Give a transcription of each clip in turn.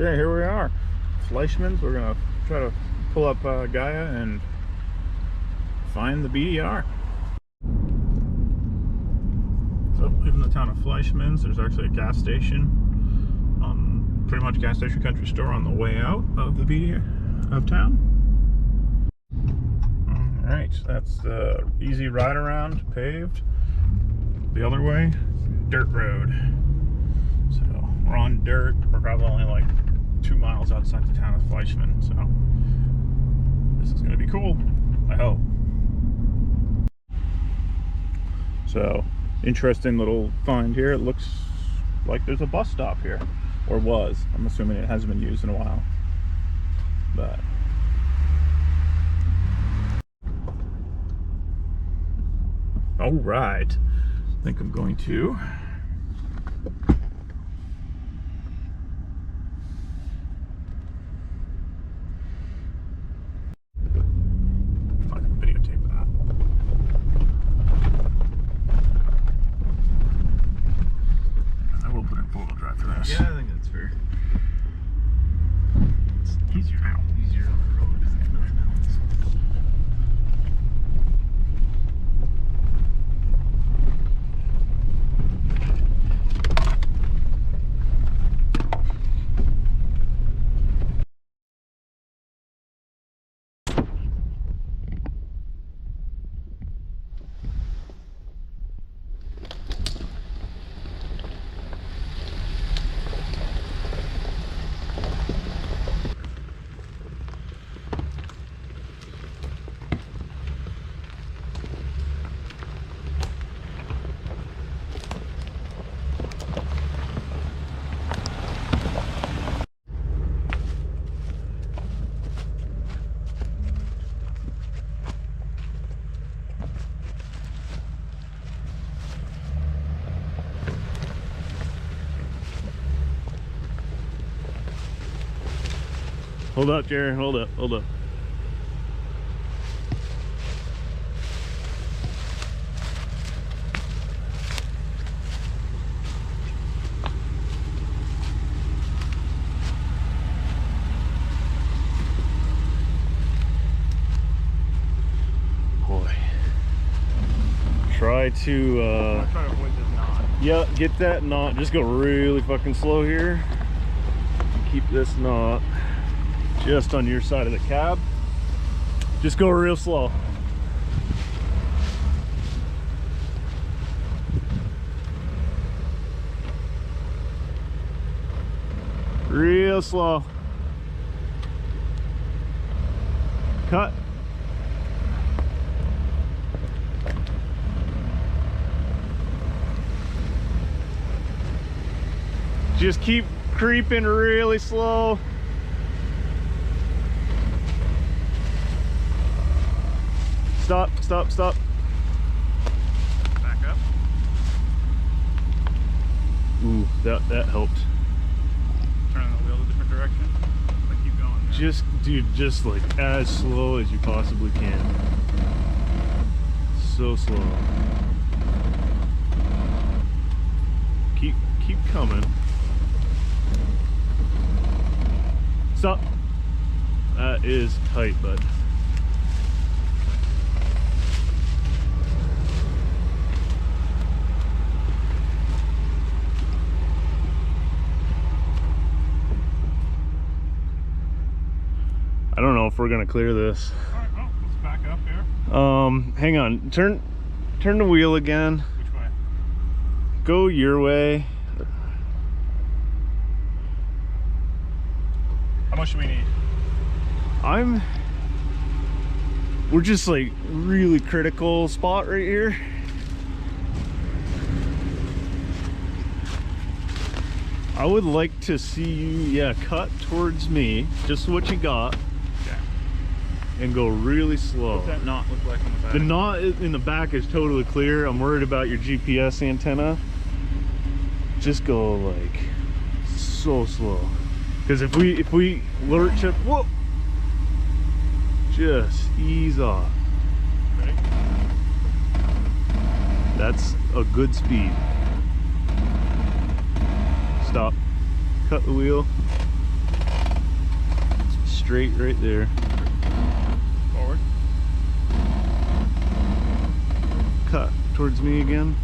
Okay, here we are, Fleischmann's. We're gonna try to pull up Gaia and find the BDR. So, leaving the town of Fleischmann's, there's actually a gas station, pretty much gas station country store on the way out of the BDR of town. All right, so that's the easy ride around, paved. The other way, dirt road. So we're on dirt. We're probably only like 2 miles outside the town of Fleischmann, so this is going to be cool, I hope. So, interesting little find here. It looks like there's a bus stop here, or was. I'm assuming it hasn't been used in a while, but all right. I think I'm going to videotape that. I will put in four-wheel drive for this. Yeah, I think that's fair. It's easier now. Easier on the road. Hold up, Jared. Hold up. Hold up. Boy. Try to Try to avoid this knot. yeah, get that knot. Just go really fucking slow here. Keep this knot just on your side of the cab. Just go real slow. Real slow. Cut. Just keep creeping really slow. Stop, stop, stop. Back up. Ooh, that helped. Turning the wheel a different direction. But keep going. Man. Just, dude, just like as slow as you possibly can. So slow. Keep coming. Stop. That is tight, bud. I don't know if we're gonna clear this. All right, well, let's back up here. Hang on. Turn the wheel again. Which way? Go your way. How much do we need? We're just like really critical spot right here. I would like to see you, yeah, cut towards me, just what you got. Okay. And go really slow. What's that knot look like on the back? The knot in the back is totally clear. I'm worried about your GPS antenna. Just go like so slow. Because if we lurch up, whoa, just ease off. Ready? That's a good speed. Stop. Cut the wheel. straight right there. Forward. Cut towards me again.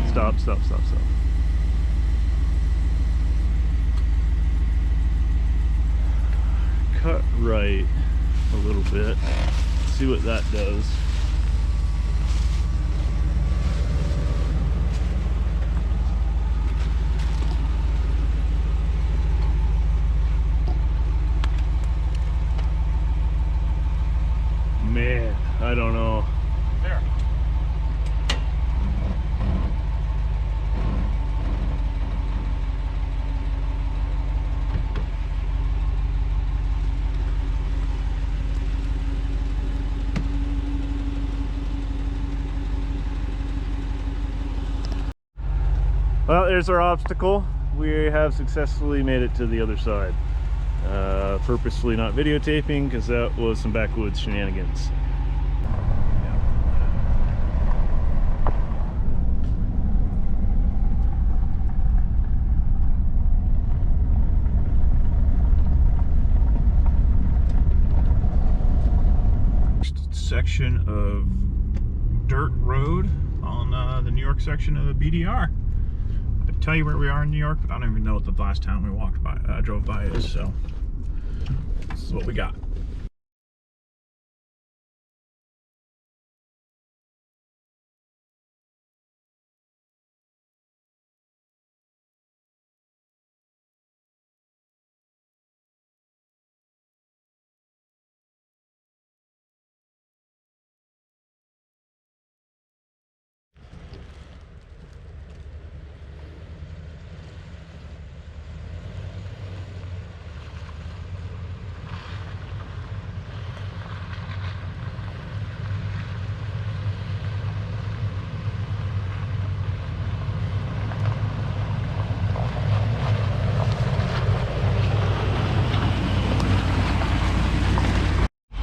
Stop, stop, stop, stop. Cut right a little bit. See what that does. Man, I don't know. There. Well, there's our obstacle. We have successfully made it to the other side. Purposefully not videotaping because that was some backwoods shenanigans. Section of dirt road on the New York section of the BDR. I'd tell you where we are in New York, but I don't even know what the last town we walked by, drove by is, so this is what we got.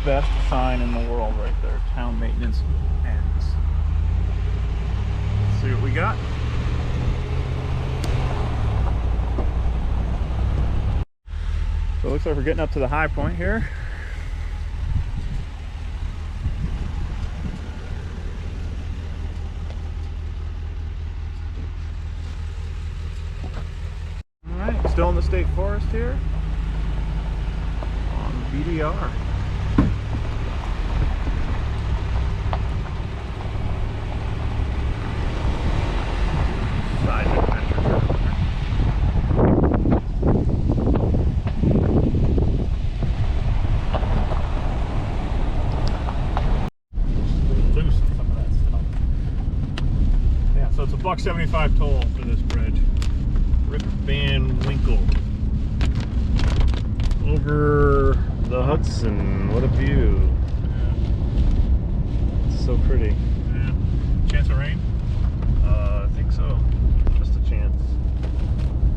Best sign in the world right there. Town maintenance ends. See what we got? So it looks like we're getting up to the high point here. Alright, still in the state forest here on BDR. So it's a $1.75 toll for this bridge. Rip Van Winkle. Over the Hudson. What a view. Yeah. It's so pretty. Yeah. Chance of rain? I think so. Just a chance.